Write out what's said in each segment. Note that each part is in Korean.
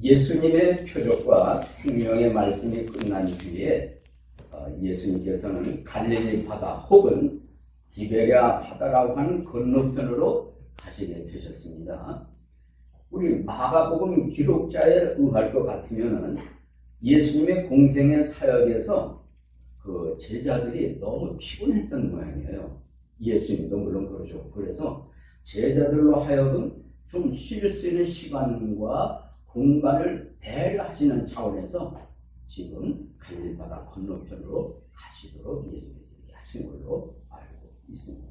예수님의 표적과 생명의 말씀이 끝난 뒤에 예수님께서는 갈릴리 바다 혹은 디베랴 바다라고 하는 건너편으로 가시게 되셨습니다. 우리 마가복음 기록자에 의할 것 같으면은 예수님의 공생의 사역에서 그 제자들이 너무 피곤했던 모양이에요. 예수님도 물론 그러죠. 그래서 제자들로 하여금 좀 쉴 수 있는 시간과 공간을 배려하시는 차원에서 지금 갈릴리 바다 건너편으로 가시도록 예수님께서 이렇게 하신 걸로 알고 있습니다.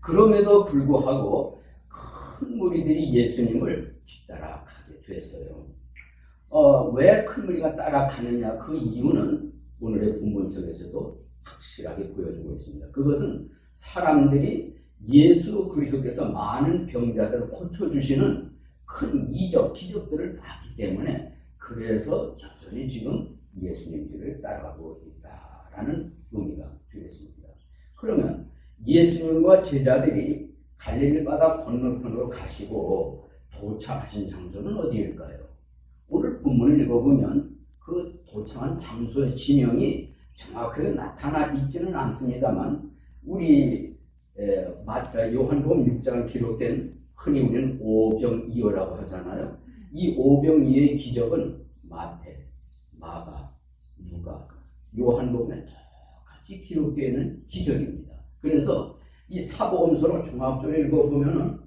그럼에도 불구하고 큰 무리들이 예수님을 뒤따라가게 됐어요. 왜 큰 무리가 따라가느냐, 그 이유는 오늘의 본문 속에서도 확실하게 보여주고 있습니다. 그것은 사람들이 예수 그리스도께서 많은 병자들을 고쳐주시는 큰 이적, 기적들을 봤기 때문에 그래서 여전히 지금 예수님 길을 따라가고 있다라는 의미가 되겠습니다. 그러면 예수님과 제자들이 갈릴리 바다 건너편으로 가시고 도착하신 장소는 어디일까요? 오늘 본문을 읽어보면 그 도착한 장소의 지명이 정확하게 나타나 있지는 않습니다만 우리 요한복음 6장에 기록된 흔히 우리는 오병이어라고 하잖아요. 이 오병이어의 기적은 마태, 마가, 누가, 요한복음에 똑같이 기록되어 있는 기적입니다. 그래서 이 사복음서로 종합적으로 읽어보면은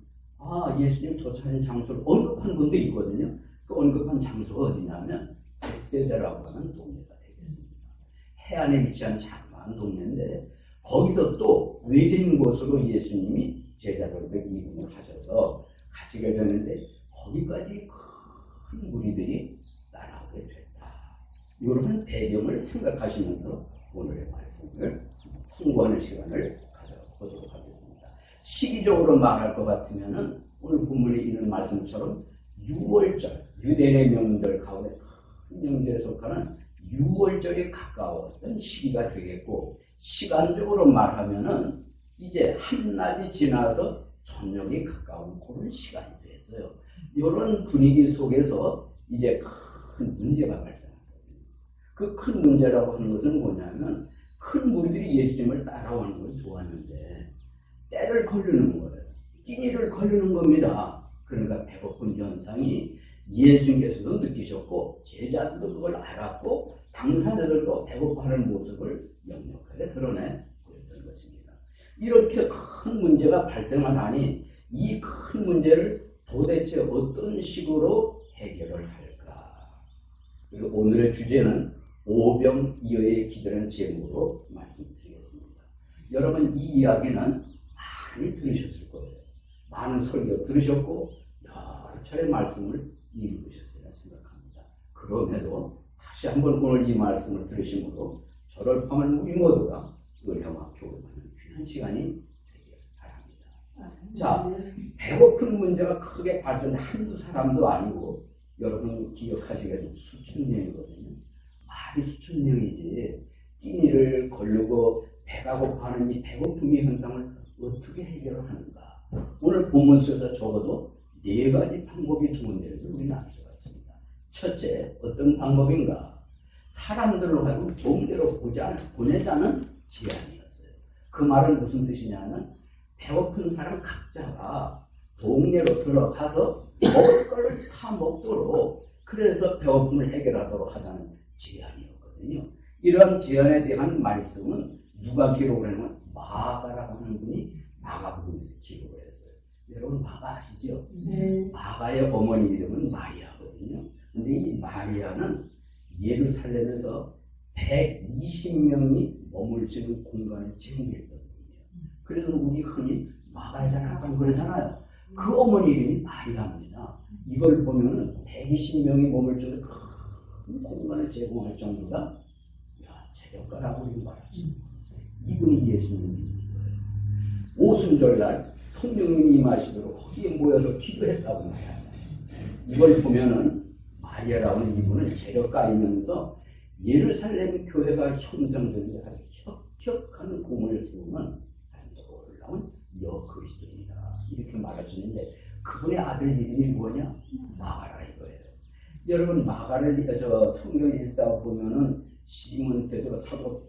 예수님 도착한 장소를 언급한 분도 있거든요. 그 언급한 장소가 어디냐면 벳세다라고 하는 동네가 되겠습니다. 해안에 위치한 자그마한 동네인데 거기서 또 외진 곳으로 예수님이 제자들과 이동을 하셔서 가시게 되는데 거기까지 큰 무리들이 따라오게 됐다. 이런 배경을 생각하시면서 오늘의 말씀을 참고하는 시간을 가져보도록 하겠습니다. 시기적으로 말할 것 같으면은 오늘 본문에 있는 말씀처럼 6월절, 유대인의 명절 가운데 큰 명절에 속하는 6월절에 가까웠던 시기가 되겠고, 시간적으로 말하면은 이제 한낮이 지나서 저녁이 가까운 그런 시간이 됐어요. 이런 분위기 속에서 이제 큰 문제가 발생하거든요. 그 큰 문제라고 하는 것은 뭐냐면 큰 무리들이 예수님을 따라오는 걸 좋아하는데 때를 걸리는 거예요. 끼니를 걸리는 겁니다. 그러니까 배고픈 현상이 예수님께서도 느끼셨고 제자들도 그걸 알았고 당사자들도 배고파하는 모습을 역력하게 드러내 보였던 것입니다. 이렇게 큰 문제가 발생하니 이 큰 문제를 도대체 어떤 식으로 해결을 할까? 그리고 오늘의 주제는 오병이어의 기도라는 제목으로 말씀드리겠습니다. 여러분 이 이야기는 많이 들으셨을 거예요. 많은 설교 들으셨고 여러 차례 말씀을 읽으셨어야 생각합니다. 그럼에도 다시 한번 오늘 이 말씀을 들으심으로 저를 포함한 우리 모두가 은혜와 교훈하는 귀한 시간이 되길 바랍니다. 자, 배고픈 문제가 크게 발생한 한두 사람도 아니고 여러분 기억하시겠지만 수천 명이거든요. 말이 수천 명이지 끼니를 걸르고 배가 고파하는 이 배고픔의 현상을 어떻게 해결을 하는가? 오늘 본문 속에서 적어도 4가지 방법이 동원되는 걸 우리는 알 수가 있습니다. 첫째, 어떤 방법인가? 사람들로 하여금 동대로 보내자는 제안이었어요. 그 말은 무슨 뜻이냐면 배고픈 사람 각자가 동네로 들어가서 먹을 걸 사 먹도록, 그래서 배고픔을 해결하도록 하자는 제안이었거든요. 이런 제안에 대한 말씀은 누가 기록을 했냐면 마가라고 하는 분이 마가복음에서 기록을 했어요. 여러분 마가 아시죠? 네. 마가의 어머니 이름은 마리아거든요. 근데 이 마리아는 예루살렘에서 120명이 머물 수 있는 공간을 제공했던 분이에요. 그래서 우리 흔히 마가의 나라라고 그러잖아요. 그 어머니 이름이 마리아입니다. 이걸 보면은 120명이 머물 수 있는 큰 공간을 제공할 정도가 제력가라고 우리가 말하죠. 이분이 예수님입니다. 오순절날 성령님이 임하시도록 거기에 모여서 기도했다고 말합니다. 이걸 보면은 마리아라는 이분은 재력가이면서 예루살렘 교회가 형성된 아주 혁혁한 공을 세우는 아주 놀라운 여그리스도인이다 이렇게 말할 수 있는데 그분의 아들 이름이 뭐냐? 마가라 이거예요. 여러분 마가를 성경 읽다 보면은 시몬 베드로 사도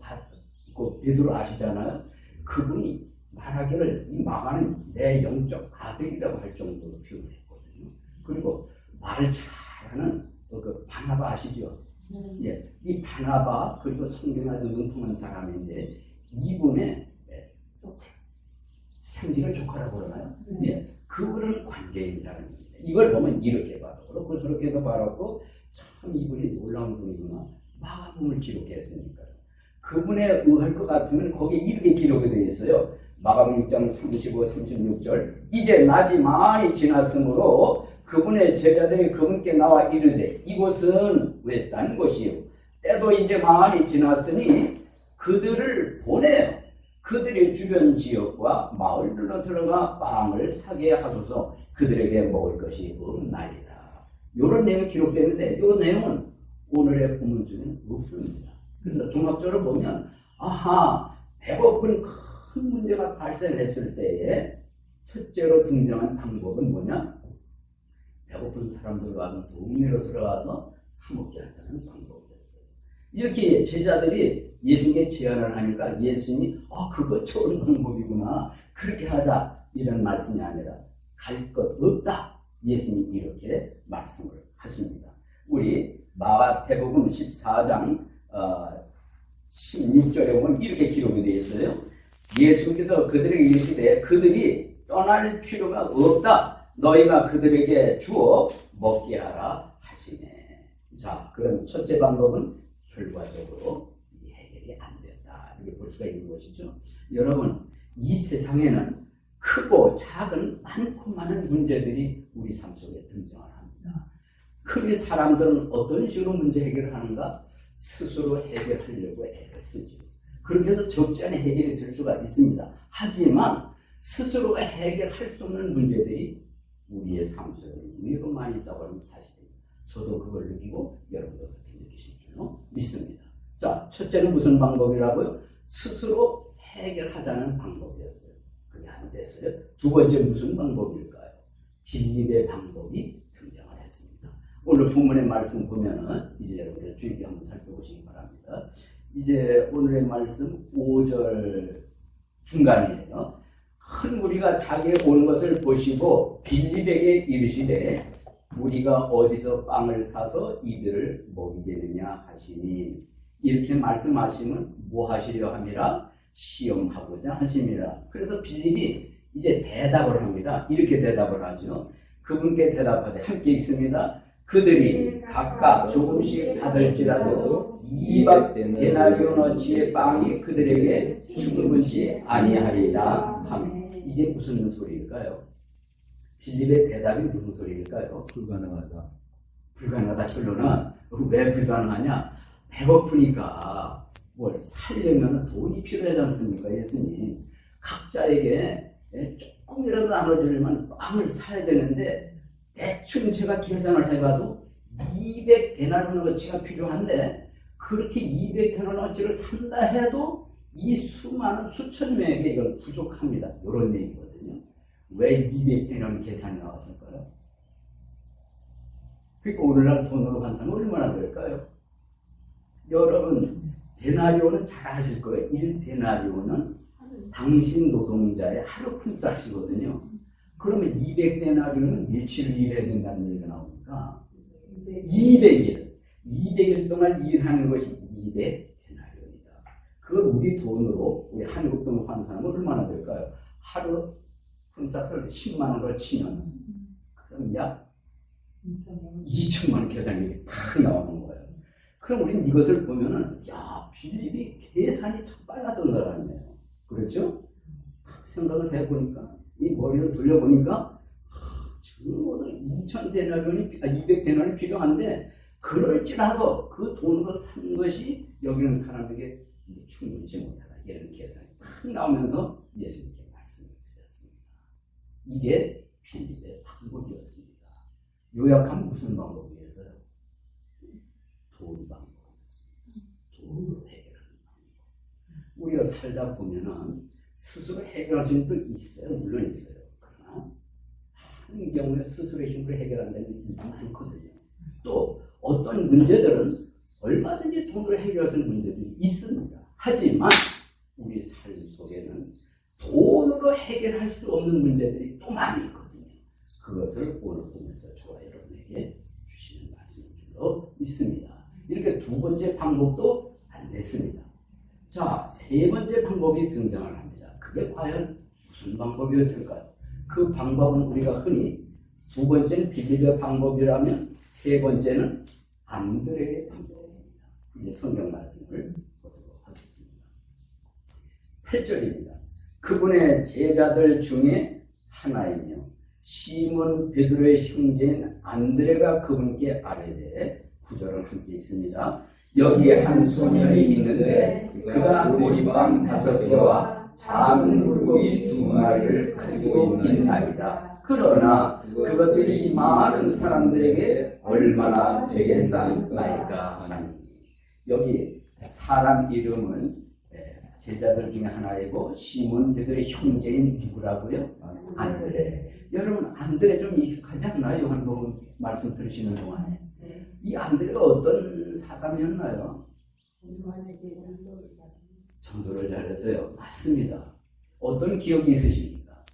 베드로 아시잖아요. 그분이 말하기를 이 마가는 내 영적 아들이라고 할 정도로 표현했거든요. 그리고 말을 잘하는 그 바나바 아시죠? 예, 이 바나바 그리고 성경에 아주 능통한 사람인데 이분의 생지를 조카라고 그러나요? 예, 그런 관계인 사람입니다. 이걸 보면 이렇게 봐도 그렇고 저렇게도 바라고 참 이분이 놀라운 분이구나. 마가복음을 기록했으니까요. 그분에 의할 것 같으면 거기에 이렇게 기록이 되어 있어요. 마가복음 6장 35, 36절 이제 낮이 많이 지났으므로 그분의 제자들이 그분께 나와 이르되 이곳은 외딴 곳이요 때도 이제 많이 지났으니 그들을 보내요. 그들의 주변 지역과 마을들로 들어가 빵을 사게 하소서. 그들에게 먹을 것이 없나이다. 이런 내용이 기록되는데 이 내용은 오늘의 본문 중에는 없습니다. 그래서 종합적으로 보면 아하, 배고픈 큰 문제가 발생했을 때에 첫째로 등장한 방법은 뭐냐? 배고픈 사람들과 동네로 들어가서 사먹게 하자는 방법이었어요. 이렇게 제자들이 예수님께 제안을 하니까 예수님이 그거 좋은 방법이구나. 그렇게 하자. 이런 말씀이 아니라 갈 것 없다. 예수님이 이렇게 말씀을 하십니다. 우리 마가복음 14장 16절에 보면 이렇게 기록이 되어 있어요. 예수께서 그들에게 이르시되 그들이 떠날 필요가 없다. 너희가 그들에게 주어 먹게 하라 하시네. 자, 그럼 첫째 방법은 결과적으로 해결이 안 된다. 이렇게 볼 수가 있는 것이죠. 여러분, 이 세상에는 크고 작은 많고 많은 문제들이 우리 삶 속에 등장을 합니다. 흔히 사람들은 어떤 식으로 문제 해결을 하는가? 스스로 해결하려고 애를 쓰죠. 그렇게 해서 적지 않은 해결이 될 수가 있습니다. 하지만 스스로가 해결할 수 없는 문제들이 우리의 삶 속에 의외로 많이 있다고 하는 사실입니다. 저도 그걸 느끼고 여러분도 그렇게 느끼실 줄로 믿습니다. 자, 첫째는 무슨 방법이라고요? 스스로 해결하자는 방법이었어요. 그게 안 됐어요. 두 번째 무슨 방법일까요? 빌립의 방법이 등장을 했습니다. 오늘 본문의 말씀 보면은 이제 여러분들 주의 깊게 한번 살펴보시기 바랍니다. 이제 오늘의 말씀 5절 중간이에요. 큰 무리가 자기의 온 것을 보시고 빌립에게 이르시되 우리가 어디서 빵을 사서 이들을 먹이겠느냐 하시니 이렇게 말씀하시면 뭐 하시려 함이라? 시험하고자 하심이라. 그래서 빌립이 이제 대답을 합니다. 이렇게 대답을 하죠. 그분께 대답하되 함께 있습니다. 그들이 각각 조금씩 받을지라도 2박 데나리오너치의 빵이 그들에게 충분치 아니하리라 하며 이게 무슨 소리일까요? 빌립의 대답이 무슨 소리일까요? 불가능하다. 불가능하다. 결론은 왜 불가능하냐? 배고프니까 뭘 살려면 돈이 필요하지 않습니까? 예수님 각자에게 조금이라도 나눠주려면 빵을 사야 되는데 대충 제가 계산을 해봐도 200데나리오너치가 필요한데 그렇게 200데나리오너치를 산다 해도 이 수많은 수천 명에게 이건 부족합니다. 이런 얘기거든요. 왜 200데나리온 계산이 나왔을까요? 그러니까 오늘날 돈으로 환산은 얼마나 될까요? 여러분 데나리오는 잘 아실 거예요. 1데나리오는 당신 노동자의 하루 품삯이거든요. 그러면 200데나리오는 며칠 일해야 된다는 얘기가 나오니까 200일. 200일 동안 일하는 것이 200데나리오이다. 그걸 우리 돈으로 우리 한국 돈 환산하면 얼마나 될까요? 하루 품삯을 10만 원으로 치면 그럼 약 2천만 원 계산이 딱 나오는 거예요. 그럼 우리는 이것을 보면은 빌립이 계산이 참 빨랐던 사람이에요. 그렇죠? 딱 생각을 해보니까 이 머리를 돌려보니까 적어도 200데나리온이 필요한데 그럴지라도 그 돈으로 산 것이 여기는 사람에게 충분치 못하다. 이런 계산이 딱 나오면서 예수님께 말씀을 드렸습니다. 이게 빌립의 방법이었습니다. 요약하면 무슨 방법이었어요? 돈 방법이었습니다. 돈으로 해결하는 방법. 우리가 살다 보면은 스스로 해결할 수 있는 분 있어요. 물론 있어요. 그러나 한 경우에 스스로의 힘으로 해결한다는 일이 많거든요. 또 어떤 문제들은 얼마든지 돈으로 해결할 수 있는 문제들이 있습니다. 하지만 우리 삶 속에는 돈으로 해결할 수 없는 문제들이 또 많이 있거든요. 그것을 오늘 보면서 저와 여러분에게 주시는 말씀을 줄로 있습니다. 이렇게 두 번째 방법도 안 됐습니다. 자, 세 번째 방법이 등장을 합니다. 그게 과연 무슨 방법이었을까요? 그 방법은 우리가 흔히 두 번째는 빌립의 방법이라면 세 번째는 안드레의 방법입니다. 이제 성경 말씀을 보도록 하겠습니다. 8절입니다. 그분의 제자들 중에 하나이며 시몬 베드로의 형제인 안드레가 그분께 아뢰되 9절은 함께 있습니다. 여기에 한 소년이 있는데 그가 보리빵 5개와 작은 물고기 2마리를 가지고 있나이다. 그러나 그것들이 많은 사람들에게 얼마나 되겠사이까 하니. 여기 사람 이름은 제자들 중에 하나이고 시몬 베드로의 형제인 누구라고요? 안드레. 여러분 안드레 좀 익숙하지 않나요? 요한복음 말씀 들으시는 동안에. 이 안드레가 어떤 사람이었나요? 전도를 잘했어요. 맞습니다. 어떤 기억이 있으십니까?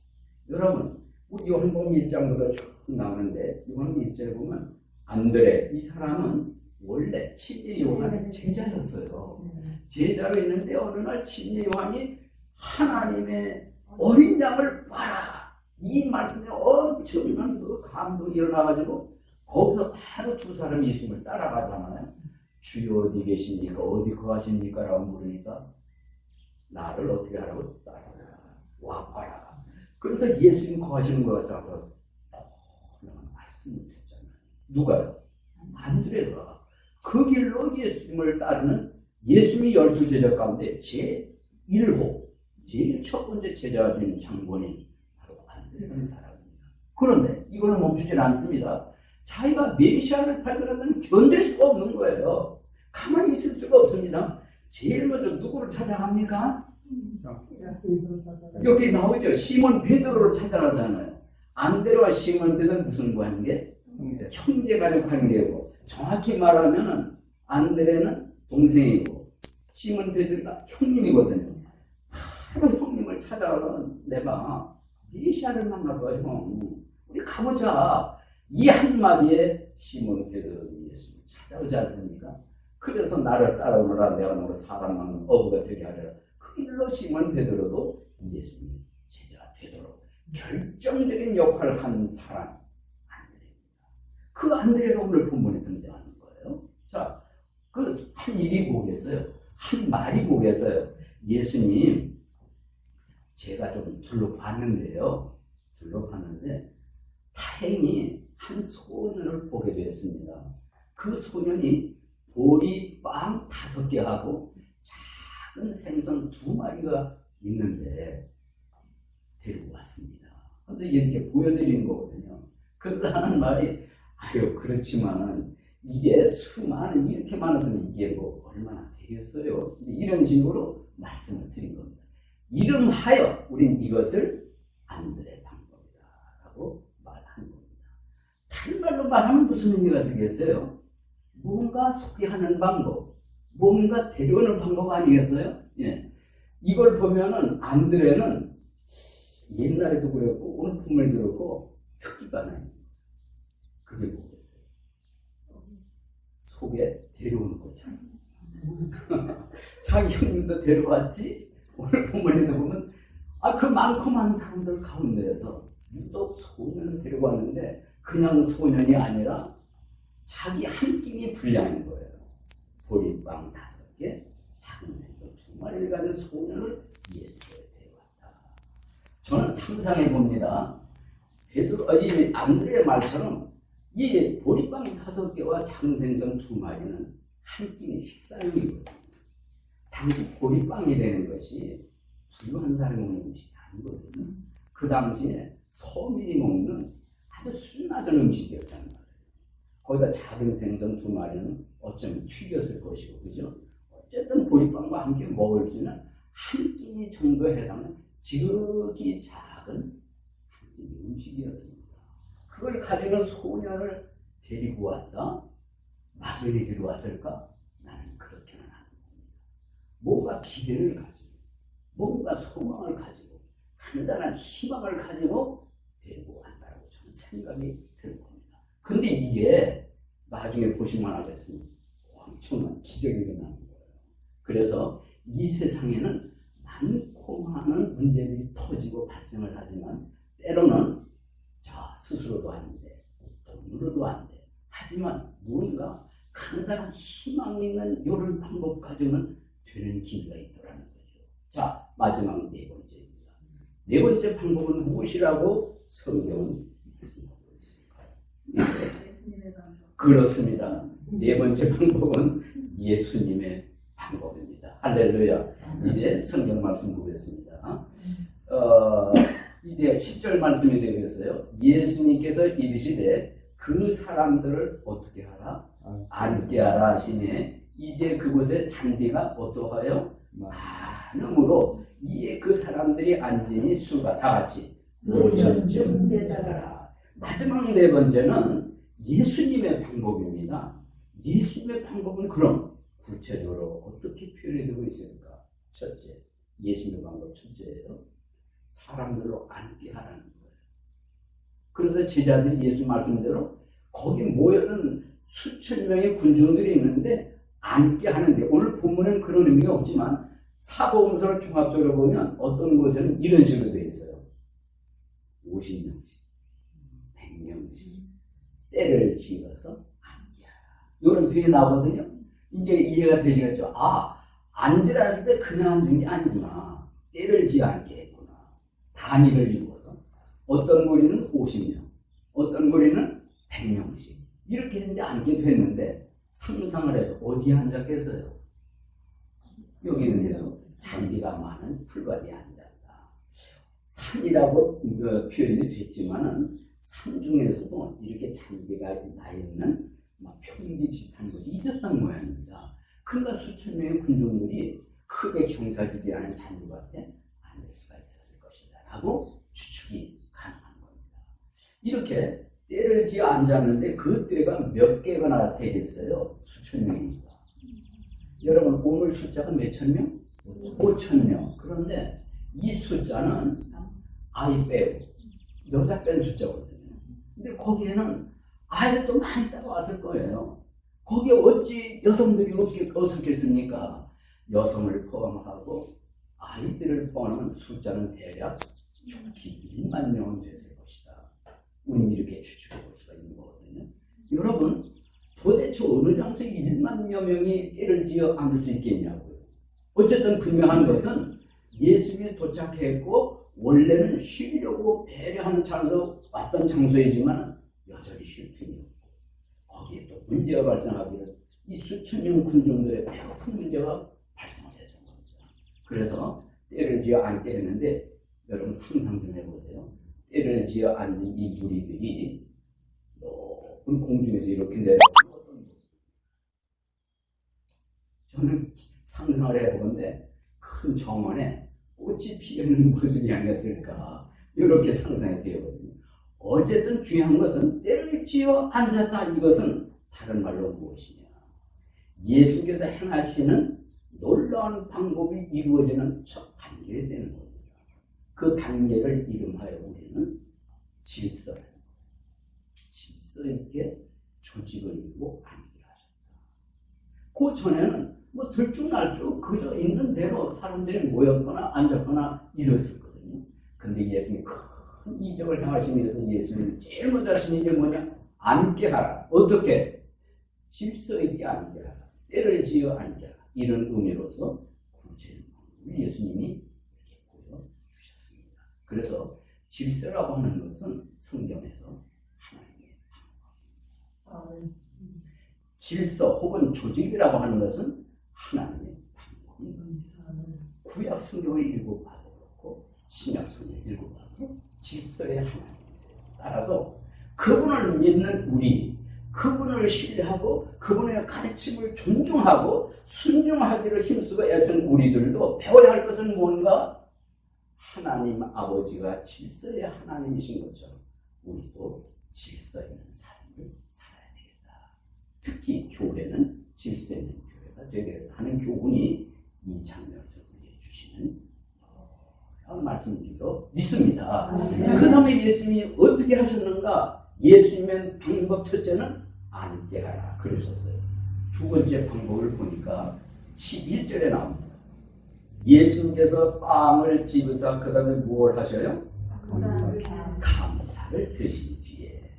여러분 우리 요한복음 1장보다 쭉 나오는데 요한복음 1장에 보면 안드레 이 사람은 원래 침례 요한의 제자였어요. 제자로 있는데 어느 날 침례 요한이 하나님의 어린 양을 봐라 이 말씀에 엄청난 그 감동이 일어나가지고 거기서 바로 두 사람이 예수님을 따라가잖아요. 주여 어디 계십니까? 어디 거하십니까? 라고 물으니까 나를 어떻게 하라고? 따라가라. 와 봐라. 그래서 예수님 거하시는 것 같아서 말씀을 듣잖아요. 누가요? 안드레가 그 길로 예수님을 따르는 예수님이 12제자 가운데 제1호 제일 첫 번째 제자가 된 장본인 바로 안드레라는 사람입니다. 그런데 이거는 멈추질 않습니다. 자기가 메시아를 발견하면 견딜 수가 없는 거예요. 가만히 있을 수가 없습니다. 제일 먼저 누구를 찾아갑니까? 여기 나오죠. 시몬 베드로를 찾아가잖아요. 안드레와 시몬 베드로는 무슨 관계? 형제간의 관계고 정확히 말하면 안드레는 동생이고 시몬 베드로가 형님이거든요. 바로 형님을 찾아가서 내가 메시아를 만나서 형 우리 가보자. 이 한마디에 시몬 베드로는 예수님을 찾아오지 않습니까? 그래서 나를 따라오너라 내가 너를 사람만 어부가 되게 하리라. 그 일로 시몬 베드로도 예수님의 제자가 되도록 결정적인 역할을 한 사람 안드레입니다. 그 안드레가 오늘 본문에 등장하는 거예요. 자, 그 한 일이 뭐겠어요? 한 말이 뭐겠어요? 예수님 제가 좀 둘러봤는데요. 다행히 한 소년을 보게 되었습니다. 그 소년이 보리빵 5개 하고 작은 생선 2마리가 있는데 데리고 왔습니다. 그런데 이렇게 보여드리는 거거든요. 그래서 하는 말이 아유 그렇지만은 이게 수많은 이렇게 많았으면 이게 뭐 얼마나 되겠어요. 이런 식으로 말씀을 드린 겁니다. 이름하여 우린 이것을 안드레 방법이다 라고 말하는 겁니다. 다른 말로 말하면 무슨 의미가 되겠어요? 뭔가 소개하는 방법, 뭔가 데려오는 방법 아니겠어요? 예. 이걸 보면은 안드레는 옛날에도 그랬고 오늘 분명히 들었고 특기가 나요. 그게 뭐겠어요? 속에 데려오는 거잖아요. 자기 형님도 데려왔지? 오늘 본문에도 보면 그 많고 많은 사람들 가운데에서 유독 소년을 데려왔는데 그냥 소년이 아니라 자기 한 끼니 분량인 거예요. 보리빵 5개, 작은 생선 2마리를 가진 소년을 예수께 데려왔다. 저는 상상해 봅니다. 이 안드레의 말처럼 이 보리빵 5개와 작은 생선 2마리는 한 끼니 식사용이거든요. 당시 보리빵이 되는 것이 부유한 사람이 먹는 음식이 아니거든요. 그 당시에 서민이 먹는 아주 수준 낮은 음식이었단 말이에요. 거기다 작은 생선 2마리는 어쩌면 튀겼을 것이고, 그죠? 어쨌든 보리빵과 함께 먹을 수 있는 한 끼니 정도에 해당하는 지극히 작은 한 끼니 음식이었습니다. 그걸 가지고 소년을 데리고 왔다? 말이 당연히 데려왔을까? 나는 그렇게는 안 봅니다. 뭔가 기대를 가지고, 뭔가 소망을 가지고, 간단한 희망을 가지고 데리고 간다고 저는 생각이 들 겁니다. 근데 이게 나중에 보시면 알겠습니다. 엄청난 기적이 일어나는 거예요. 그래서 이 세상에는 많고 많은 문제들이 터지고 발생을 하지만 때로는 스스로도 안 돼, 돈으로도 안 돼. 하지만 무언가 간단한 희망이 있는 이런 방법 가지고는 되는 기회가 있더라는 거죠. 자, 마지막 네 번째입니다. 네 번째 방법은 무엇이라고 성경은 말씀하고 있을까요? 그렇습니다. 네 번째 방법은 예수님의 방법입니다. 할렐루야. 이제 성경 말씀 보겠습니다. 이제 10절 말씀이 되겠어요. 예수님께서 이르시되 그 사람들을 어떻게 하라? 앉게 하라 하시니 이제 그곳에 잔디가 어떠하여? 많음으로 이에 그 사람들이 앉으니 수가 다 같이 5,000쯤 되더라. 마지막 네 번째는 예수님의 방법입니다. 예수님의 방법은 그럼 구체적으로 어떻게 표현되고 있습니까? 첫째, 예수님의 방법 첫째예요. 사람들로 앉게 하라는 거예요. 그래서 제자들이 예수 말씀대로 거기 모여든 수천 명의 군중들이 있는데 앉게 하는데, 오늘 본문은 그런 의미가 없지만 사복음서를 종합적으로 보면 어떤 곳에는 이런 식으로 되어 있어요. 50명씩, 100명씩 때를 지어서 앉게 하라. 이런 표현이 나오거든요. 이제 이해가 되시겠죠? 앉으라 했을 때 그냥 앉은 게 아니구나. 때를 지어 앉게 했구나. 단위를 이루어서 어떤 무리는 50명, 어떤 무리는 100명씩 이렇게 이제 앉게 됐는데, 상상을 해도 어디에 앉았겠어요? 여기는요, 잔디가 많은 풀밭에 앉았다. 산이라고 표현이 됐지만은 산 중에서도 이렇게 잔디가 나 있는 평지 비슷한 곳이 있었던 모양입니다. 그러니까 수천 명의 군중들이 크게 경사지지 않은 잔디밭에 앉을 수가 있었을 것이다 라고 추측이 가능한 겁니다. 이렇게 때를 지어 앉았는데 그 때가 몇 개가 되겠어요? 수천 명입니다. 여러분, 오늘 숫자가 몇천 명? 5천 명. 그런데 이 숫자는 아이 빼고 여자 뺀 숫자거든요. 근데 거기에는 아이들도 많이 따라왔을 거예요. 거기에 어찌 여성들이 없었겠습니까? 여성을 포함하고 아이들을 포함한 숫자는 대략 좋기 1만 명은 됐을 것이다. 우리는 이렇게 추측해 볼 수가 있는 거거든요. 여러분, 도대체 어느 장소에 1만여 명이 때를 지어 앉을 수 있겠냐고요. 어쨌든 분명한 것은 예수님이 도착했고 원래는 쉬려고 배려하는 차원에서 왔던 장소이지만 여전히 쉴 틈이 없고, 거기에 또 문제가 발생하기를 이 수천 명 군중들의 배고픈 문제가 발생했던 겁니다. 그래서 때를 지어 앉게 했는데, 여러분 상상 좀 해보세요. 때를 지어 앉은 이 무리들이 높은 공중에서 이렇게 내려오는, 저는 상상을 해보는데 큰 정원에 꽃이 피어있는 모습이 아니었을까, 이렇게 상상이 되거든요. 어쨌든 중요한 것은 때를 지어 앉았다, 이것은 다른 말로 무엇이냐, 예수께서 행하시는 놀라운 방법이 이루어지는 첫 단계가 되는 겁니다. 그 단계를 이름하여 우리는 질서 있게 조직을 이루고 앉게 하셨다. 그 전에는 들쭉날쭉 그저 있는 대로 사람들이 모였거나 앉았거나 이랬었거든요. 근데 예수님이 큰 이적을 행하시기 위해서 예수님이 제일 먼저 하신 일이 뭐냐? 앉게 하라. 어떻게? 질서 있게 앉게 하라. 때를 지어 앉게 하라. 이런 의미로서 구체적인 예수님이 이렇게 보여주셨습니다. 그래서 질서라고 하는 것은 성경에서 하나님의 방법, 질서 혹은 조직이라고 하는 것은 하나님의 방법입니다. 구약 성경을 읽어봐도 그렇고 신약 성경을 읽어봐도 질서의 하나님이세요. 따라서 그분을 믿는 우리, 그분을 신뢰하고 그분의 가르침을 존중하고 순종하기를 힘쓰고 애쓴 우리들도 배워야 할 것은 뭔가, 하나님 아버지가 질서의 하나님이신 것처럼 우리도 질서 있는 삶을 살아야 되겠다. 특히 교회는 질서 있는 교회가 되게 하는 교훈이 이 장면에서 우리에게 주시는 말씀인지도 믿습니다. 그 다음에 예수님이 어떻게 하셨는가? 예수님의 방법 첫째는 앉게 하라 그러셨어요. 두 번째 방법을 보니까 11절에 나옵니다. 예수님께서 빵을 집으사 그 다음에 무엇을 하셔요? 감사를 드신 뒤에.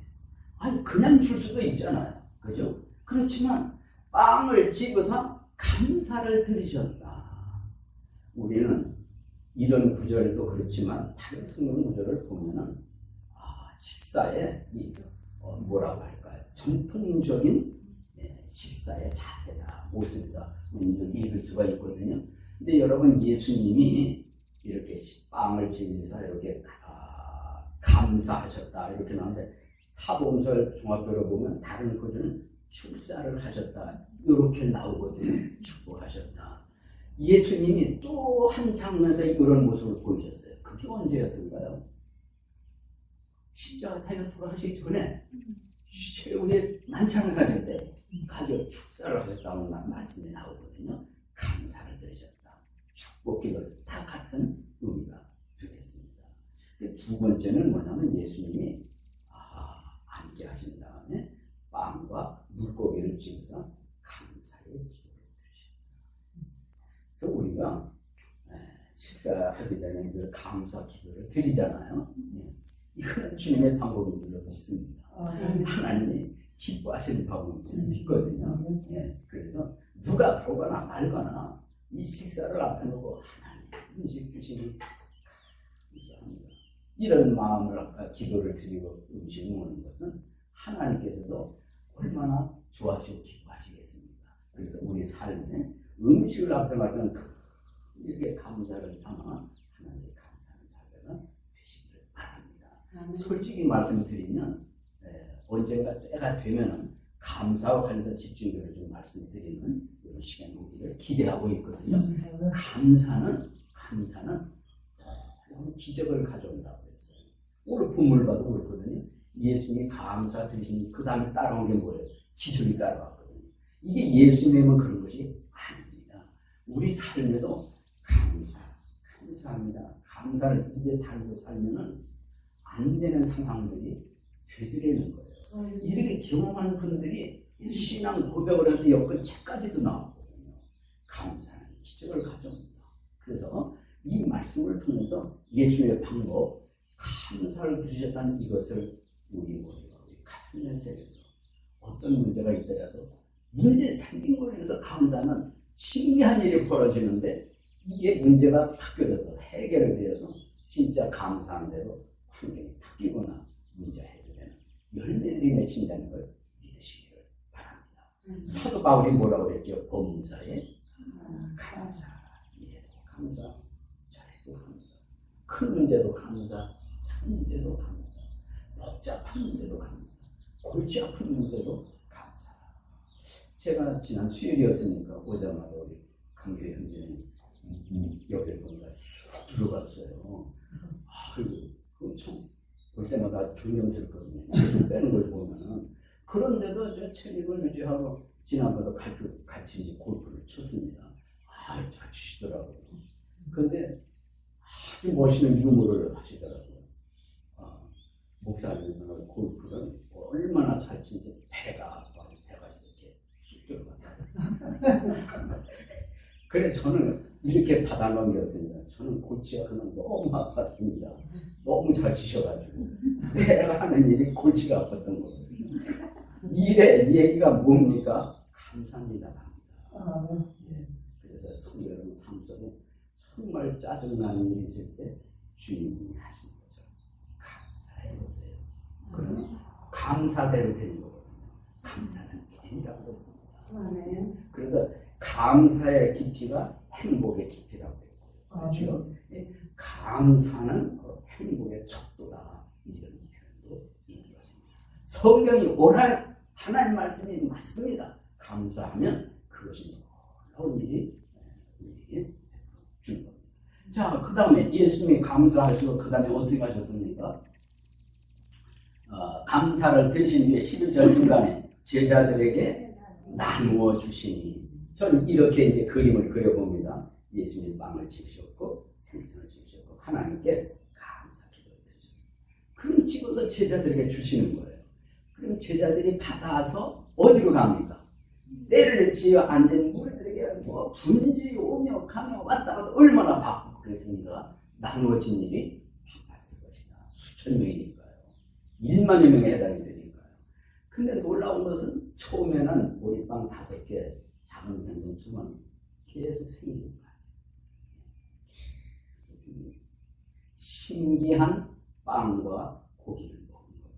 아니 그냥 줄 수도 있잖아요. 그죠? 그렇지만 빵을 집어서 감사를 드리셨다. 우리는 이런 구절도 그렇지만 다른 성경 구절을 보면은 식사에 뭐라고 할까요? 전통적인 식사의 자세다, 모습이다. 우리도 읽을 수가 있거든요. 근데 여러분 예수님이 이렇게 빵을 집으사 이렇게 감사하셨다 이렇게 나오는데 사복음서 종합적으로 보면 다른 구절은 축사를 하셨다 이렇게 나오거든요. 축복하셨다. 예수님이 또 한 장면에서 이런 모습을 보이셨어요. 그게 언제였던가요? 십자가 달려 돌아가시기 전에 최후의 만찬을 가질 때 가져 축사를 하셨다는 말씀이 나오거든요. 감사를 드리셨다. 축복 기도를 다 같은 의미가 되겠습니다. 두 번째는 뭐냐면 예수님이 앉게 하신 다음에 빵과 물고기를 집어서 감사의 기도를 드리십니다. 그래서 우리가 식사하기 전에 늘 감사 기도를 드리잖아요. 이거는 주님의 방법인 줄로 믿습니다. 하나님이 기뻐하시는 방법인 줄로 믿거든요. 그래서 누가 보거나 말거나 이 식사를 앞에 놓고 하나님 음식 주시니 감사합니다. 이런 마음을 기도를 드리고 음식을 먹는 것은 하나님께서도 얼마나 좋아하시고 기뻐하시겠습니까? 그래서 우리 삶에 음식을 앞에 말하는 이렇게 감사를 담아 하나님의 감사하는 자세가 되시기를 바랍니다. 솔직히 말씀드리면 언젠가 때가 되면 감사와 관련해서 집중적으로 좀 말씀드리는 이런 시간 우리를 기대하고 있거든요. 감사는 기적을 가져온다고 했어요. 오늘 본문을 봐도 그렇거든요. 예수님이 감사 드리신 그 다음에 따라온 게 뭐예요? 기적이 따라왔거든요. 이게 예수님은 그런 것이 아닙니다. 우리 삶에도 감사합니다. 감사를 입에 달고 살면은 안 되는 상황들이 되더라는 거예요. 이렇게 경험한 분들이 신앙 고백을 해서 엮은 책까지도 나왔거든요. 감사는 기적을 가져옵니다. 그래서 이 말씀을 통해서 예수의 방법, 감사를 드리셨다는 이것을 우리 가슴에 새겨서 어떤 문제가 있더라도 문제 생긴 거에 대해서 감사는 신기한 일이 벌어지는데 이게 문제가 바뀌어져서 해결이 되어서 진짜 감사한 대로 환경이 바뀌거나 문제 해결되는 열매들이 맺힌다는 걸 믿으시기를 바랍니다. 사도 바울이 뭐라고 그랬죠? 범사에 감사, 이래도 감사, 저래도 감사, 큰 문제도 감사, 작은 문제도 감사, 복잡한 문제도 감사, 골치 아픈 문제도 감사. 제가 지난 수요일이었으니까 오자마자 우리 강교회 형제님 여기를 보니까 쑥 들어갔어요. 그거 참 볼 때마다 존경스럽거든요. 체중 빼는 걸 보면은. 그런데도 저 체력을 유지하고 지난번에 같이 이제 골프를 쳤습니다. 잘 치시더라고요. 그런데 아주 멋있는 유머를 하시더라고요. 목사님은 골프를 얼마나 잘 치는지 배가 이렇게 쑥 들어갔다. 그래 저는 이렇게 받아넘겼습니다. 저는 골치가 그냥 너무 아팠습니다. 너무 잘 치셔가지고 내가 하는 일이 골치가 아팠던 거거든요. 일의 얘기가 뭡니까? 감사합니다. 감사. 그래서 성도여러분 삶 속에 정말 짜증나는 일이 있을 때 주님이 하신 거죠. 감사해보세요. 그러면 감사대로 되는 거거든요. 감사는 믿음이라고 했습니다. 그래서 감사의 깊이가 행복의 깊이라고 했고요. 그렇죠? 감사는 행복의 척도다. 이런 표현도 있는 것입니다. 성경이 오랄 하나님 말씀이 맞습니다. 감사하면 그것이 놀라운 일이 우리에게 주는 겁니다. 자, 그 다음에 예수님이 감사하시고 그 다음에 어떻게 하셨습니까? 감사를 드신 뒤에 11절 중간에 제자들에게 나누어 주시니. 저는 이렇게 이제 그림을 그려봅니다. 예수님 빵을 집으셨고 생선을 집으셨고 하나님께 감사 기도를 드렸어요. 그럼 집어서 제자들에게 주시는 거예요. 그럼 제자들이 받아서 어디로 갑니까? 때를 지어 앉은 무리들에게 뭐 분지 오며 가며 왔다 갔다 얼마나 바쁘고 그랬습니까? 나누어진 일이 바빴을 것이다. 수천 명이니까요. 1만여 명에 해당이 되니까요. 근데 놀라운 것은 처음에는 보리빵 5개, 작은 생선 2만 계속 생기는 거예요. 신기한 빵과 고기를 먹은 겁니다.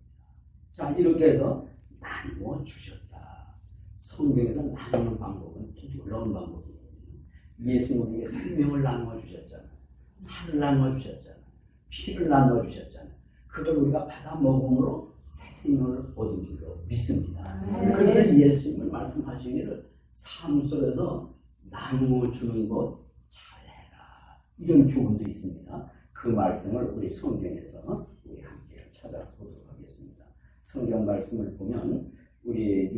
자, 이렇게 해서 나누어 주셨다. 성경에서 나누는 방법은 또 놀라운 방법이거든요. 예수님에게 생명을 나누어 주셨잖아요. 살을 나누어 주셨잖아요. 피를 나누어 주셨잖아요. 그걸 우리가 받아 먹음으로 새 생명을 얻은 줄로 믿습니다. 그래서 예수님은 말씀하시기를 삶 속에서 나누어 주는 것 잘해라. 이런 교훈도 있습니다. 그 말씀을 우리 성경에서 우리 함께 찾아보도록 하겠습니다. 성경 말씀을 보면 우리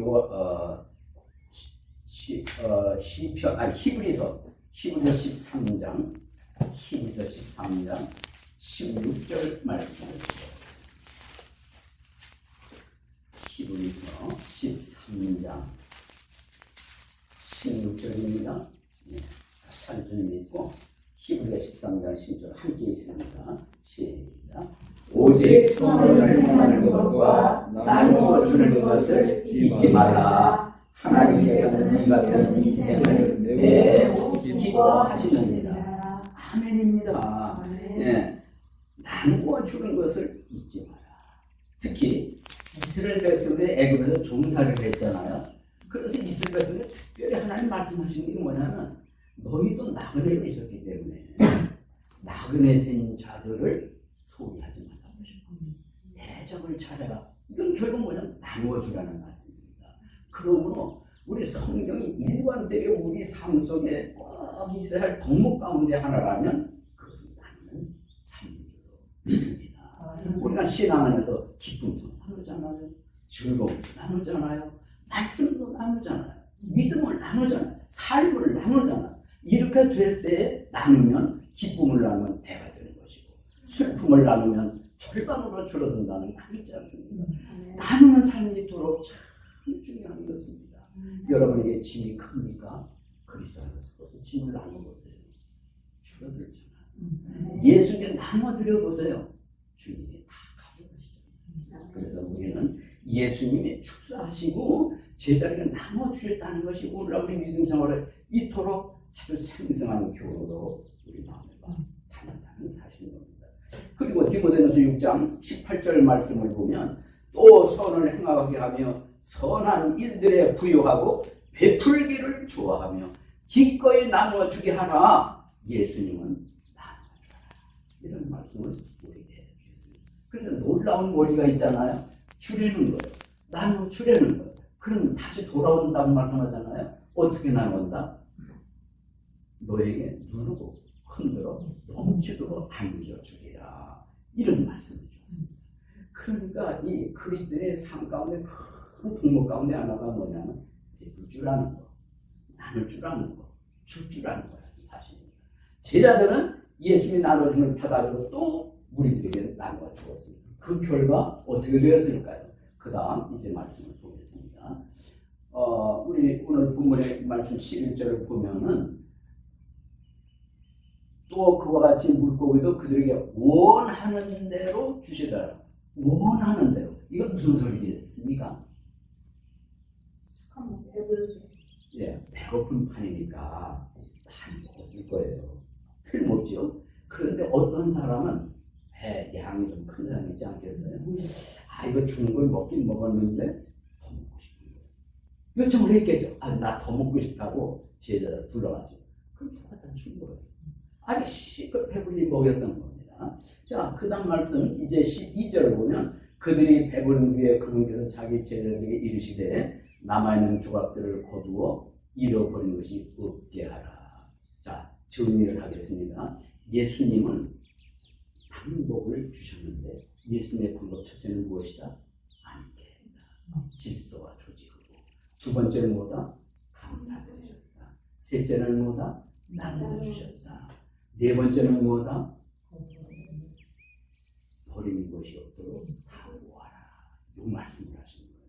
히브리서 13장 16절 말씀을 보겠습니다. 히브리서 13장 16절입니다. 다시 한 줄 읽고 히브리서 13장 16절 함께 있습니다. 시작. 오직 선을 행하는 것과 나누어 주는 것을 잊지 말라. 하나님께서는 이 같은 인생을 매우 기뻐하시느니라. 아멘입니다. 네. 나누어 주는 것을 잊지 마라. 특히 이스라엘 백성들이 애굽에서 종살이를 했잖아요. 그래서 이스라엘 백성들이 특별히 하나님 말씀하시는 게 뭐냐면 너희도 나그네로 있었기 때문에 나그네 된 자들을 소유하지 말라고 하셨고 대적을 차려라. 이건 결국 뭐냐면 나누어 주라는 말씀입니다. 그러므로 우리 성경이 일관되게 우리 삶 속에 꼭 있어야 할 덕목 가운데 하나라면 그것은 나누는 삶으로 믿습니다. 우리가 신앙 안에서 기쁨도 나누잖아요. 즐거움도 나누잖아요. 말씀도 나누잖아요. 믿음을 나누잖아요. 삶을 나누잖아요. 이렇게 될 때 나누면 기쁨을 나누면 배가 되는 것이고 슬픔을 나누면 절반으로 줄어든다는 말이 있지 않습니까? 나누는 삶이 있도록 참 중요한 것입니다. 여러분에게 짐이 큽니까? 그리스도 안에서 짐을 나눠보세요. 줄어들잖아요. 예수님께 나눠드려보세요. 주님이 다 가져가시잖아요. 그래서 우리는 예수님이 축사하시고 제자에게 나눠주셨다는 것이 오늘 우리 믿음 생활을 이토록 아주 생생한 교로로 우리 마음에 담았다는 사실입니다. 그리고 디모데전서 6장 18절 말씀을 보면 또 선을 행하게 하며 선한 일들에 부요하고 베풀기를 좋아하며 기꺼이 나누어주게 하라. 예수님은 나누어주라. 이런 말씀을 우리에게 해주셨습니다. 그런데 놀라운 원리가 있잖아요. 주려는 거예요. 나누어주려는 거예요. 그럼 다시 돌아온다고 말씀하잖아요. 어떻게 나눈다? 너에게 누르고 흔들어 넘치도록 안겨주리라. 이런 말씀을 주셨습니다. 그러니까 이 그리스도의 삶 가운데 큰 덕목 가운데 하나가 뭐냐면 베풀 줄 아는 거, 나눌 줄 아는 거, 줄 줄 아는 거라는 사실입니다. 제자들은 예수님이 나눠주는 받아주고 또 무리들에게 나누어 주었습니다. 그 결과 어떻게 되었을까요? 그 다음 이제 말씀을 보겠습니다. 우리 오늘 본문의 말씀 11절을 보면은 또 그와 같이 물고기도 그들에게 원하는 대로 주시더라. 원하는 대로. 이건 무슨 소리겠습니까? 예, 배고픈 판이니까 많이 먹었을 거예요. 틀림없죠. 그런데 어떤 사람은 배 양이 좀 큰 사람이 있지 않겠어요? 이거 주는 걸 먹긴 먹었는데 더 먹고 싶은 거예요. 요청을 했겠죠. 나 더 먹고 싶다고 제자를 불러가지고. 그럼 더 갖다 준 거예요. 실컷 배불리 먹였던 겁니다. 자, 그 다음 말씀 이제 12절을 보면 그들이 배부른 뒤에 그분께서 자기 제자들에게 이르시되 남아있는 조각들을 거두어 잃어버린 것이 없게 하라. 자, 정리를 하겠습니다. 예수님은 방법을 주셨는데 예수님의 방법 첫째는 무엇이다? 안개다. 질서와 조직이고 두 번째는 뭐다? 감사드렸다. 셋째는 뭐다? 나눠주셨다. 네 번째는 뭐다? 버리는 것이 없도록 다 모아라. 이 말씀을 하시는 거예요.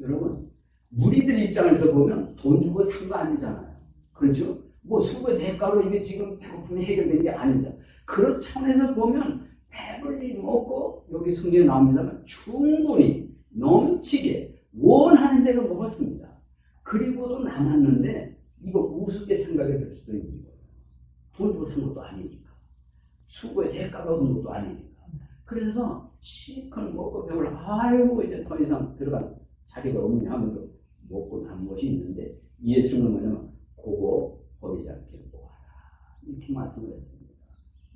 여러분, 무리들 입장에서 보면 돈 주고 산 거 아니잖아요. 그렇죠? 뭐 수고의 대가로 이게 지금 배고픔이 해결된 게 아니죠. 그런 차원에서 보면 배불리 먹고, 여기 성경에 나옵니다만 충분히 넘치게 원하는 대로 먹었습니다. 그리고도 남았는데 이거 우습게 생각이 될 수도 있는 거예요. 돈 주고 산 것도 아니니까. 수고의 대가가 얻은 것도 아니니까. 그래서 실컷 먹고 배불러, 아이고 이제 더 이상 들어갈 자리가 없냐 하면서 먹고 남은 것이 있는데, 예수는 뭐냐면 그거 버리지 않게 모아라, 이렇게 말씀을 했습니다.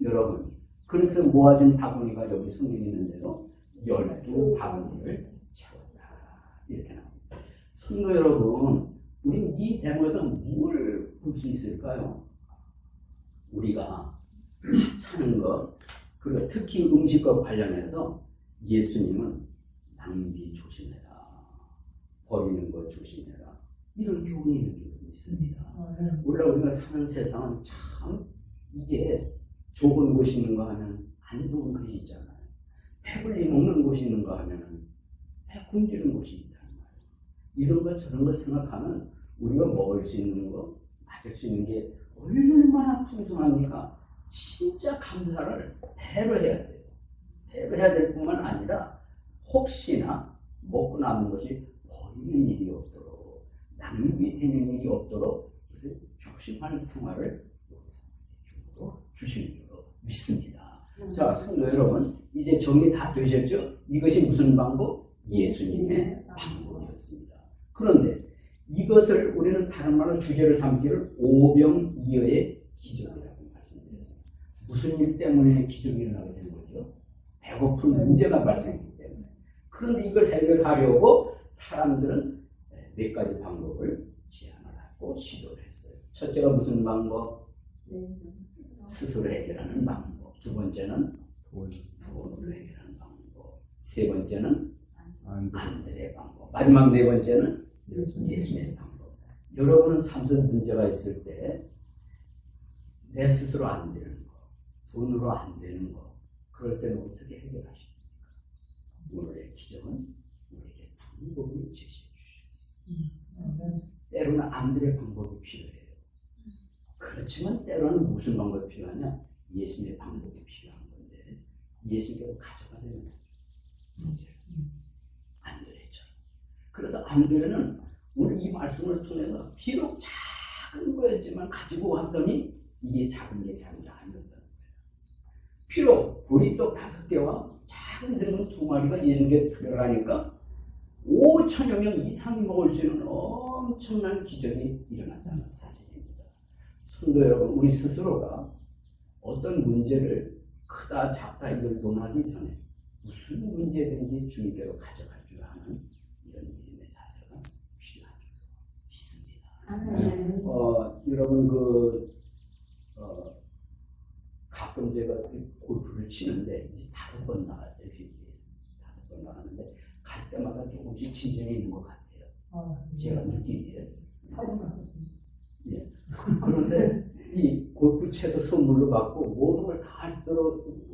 여러분, 그래서 모아진 바구니가 여기 성경에 있는 대로 12바구니를 채웠다, 이렇게 나옵니다. 성도 여러분, 우리 이 대목에서 뭘 볼 수 있을까요? 우리가 차는 것, 그리고 특히 음식과 관련해서 예수님은 낭비 조심해라, 버리는 것 조심해라, 이런 교훈이 있는 줄 믿습니다. 우리가 사는 세상은 참 이게 좋은 곳이 있는가 하면 안 좋은 곳이 있잖아요. 배불리 먹는 곳이 있는가 하면 배 굶주는 곳이 있다는 말이에요. 이런 것 저런 걸 생각하면 우리가 먹을 수 있는 거, 마실 수 있는 게 얼마나 풍성합니까? 진짜 감사를 배로 해야 돼요. 배로 해야 될 뿐만 아니라 혹시나 먹고 남은 것이 버리는 일이 없도록, 낭비되는 일이 없도록 조심하는 생활을 주시는 줄로 믿습니다. 자, 성도 여러분, 이제 정리 다 되셨죠? 이것이 무슨 방법? 예수님의 방법이었습니다. 그런데 이것을 우리는 다른 말로 주제를 삼기를 오병이어의 기적이라고 말씀드렸습니다. 무슨 일 때문에 기적이 일어나게 되는 거죠? 배고픈 문제가 발생했기 때문에. 그런데 이걸 해결하려고 사람들은 몇 가지 방법을 제안을 하고 시도를 했어요. 첫째가 무슨 방법? 스스로 해결하는 방법. 두 번째는 돈으로 해결하는 방법. 세 번째는 안드레의 방법. 마지막 네 번째는 예수님의 방법. 여러분은 삶에서 문제가 있을 때 내 스스로 안 되는 거, 돈으로 안 되는 거, 그럴 때는 어떻게 해결하십니까? 오늘의 기적은 우리에게 방법을 제시해 주시겠습니다. 때로는 안드레의 방법이 필요해요. 그렇지만 때로는 무슨 방법이 필요하냐? 예수님의 방법이 필요한 건데, 예수님께서 가져가세요. 문제를. 안드레처럼. 그래서 안드레는 오늘 이 말씀을 통해서 비록 작은 거였지만 가지고 왔더니 이게 작은 게 아니었다는 거예요. 비록 보리떡 5개와 작은 생선 2마리가 예수님께 들어가니까 5천여 명 이상이 먹을 수 있는 엄청난 기적이 일어났다는 사실입니다. 성도 여러분, 우리 스스로가 어떤 문제를 크다 작다 이걸 논하기 전에 무슨 문제든지 주님께로 가져갈 줄 아는 이런 믿음의 자세가 필요한 줄 믿습니다. 여러분 가끔 제가 골프를 치는데 이제 5번 나갔어요. 5번 나갔는데 갈 때마다 조금씩 진전이 있는 것 같아요. 제가 느끼기에. 예. 그런데 이 골프채도 선물로 받고 모든 걸 다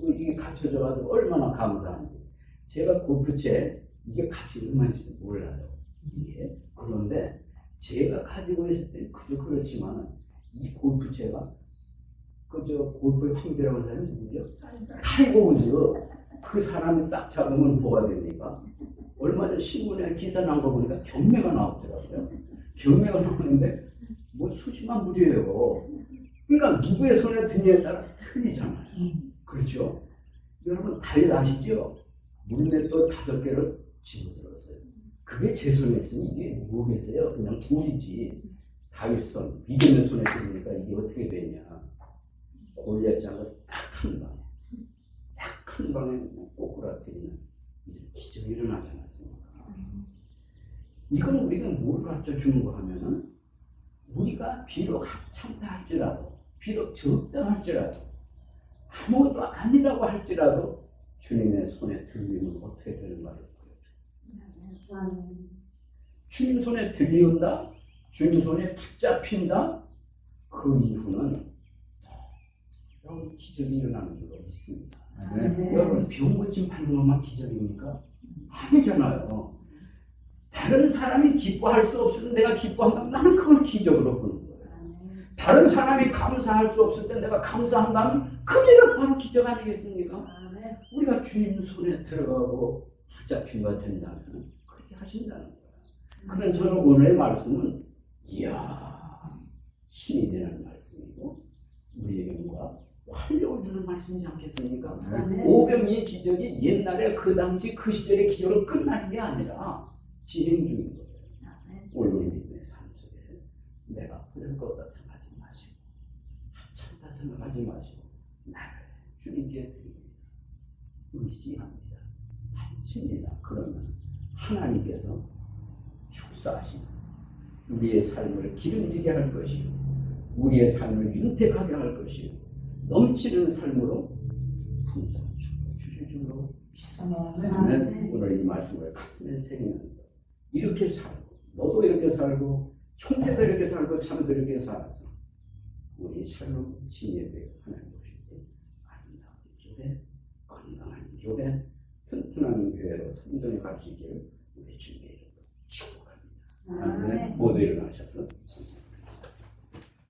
이게 갖춰져가지고 얼마나 감사한지. 제가 골프채 이게 값이 얼마인지 몰라요. 이게. 그런데 제가 가지고 있을 때는 그저 그렇지만 이 골프채가 골프의 황제라고 하는 사람이 누구죠? 타이거 우즈. 그 사람이 딱 잡으면 뭐가 됩니까? 얼마 전 신문에 기사 나온 거 보니까 경매가 나왔더라고요. 경매가 나오는데 뭐 수십만 불이에요. 그러니까 누구의 손에 드냐에 따라 틀리잖아요. 그렇죠? 여러분 다윗 아시죠? 물맷돌 5개를 집어들었어요. 그게 제 손에 있으니 이게 뭐겠어요? 그냥 돌이지. 다윗 손, 믿음의 손에 들으니까 이게 어떻게 되냐? 골리앗 장을 딱 한 방에 꼬꾸라뜨리는 기적이 일어나지 않았습니까? 이건 우리가 뭘 가르쳐 주는 거 하면은 우리가 비록 합창다 할지라도, 비록 적다 할지라도, 아무것도 아니라고 할지라도 주님의 손에 들리면 어떻게 되는가를 보여줘요. 주님 손에 들려온다, 주님 손에 붙잡힌다. 그 이후는 여러분 기적이 일어나는 줄로 믿습니다. 여러분 병 고침 받는 것만 기적입니까? 아니잖아요. 다른 사람이 기뻐할 수 없을 때 내가 기뻐한다면 나는 그걸 기적으로 보는 거예요. 다른 사람이 감사할 수 없을 때 내가 감사한다면 그게 바로 기적 아니겠습니까? 우리가 주님 손에 들어가고 붙잡힌 바 된다면 그렇게 하신다는 거예요. 그래서 저는 오늘의 말씀은 이야 힘이 되는 말씀이고 우리에게 뭔가 활력을 주는 말씀이지 않겠습니까? 오병이의 기적이 옛날에 그 당시 그 시절의 기적으로 끝나는 게 아니라 진행 중인 거예요. 오늘 우리 믿음의 삶 속에 내가 그럴 거다 생각하지 마시고 하찮다 생각하지 마시고 나를 주님께 드립니다. 의지합니다. 바칩니다. 그러면 하나님께서 축사하시면서 우리의 삶을 기름지게 할 것이요 우리의 삶을 윤택하게 할 것이요 넘치는 삶으로 풍성을 주실 줄로 믿습니다. 오늘 이 말씀을 가슴에 새기면서 이렇게 살고 너도 이렇게 살고 형제도 이렇게 살고 자매도 이렇게 살아서 우리 샬롬 진예배 하나님 보실 때 아름다운 교회 건강한 교회 튼튼한 교회로 성전에 갈 수 있기를 우리 주님의 이름으로 축복합니다. 모두 일어나셔서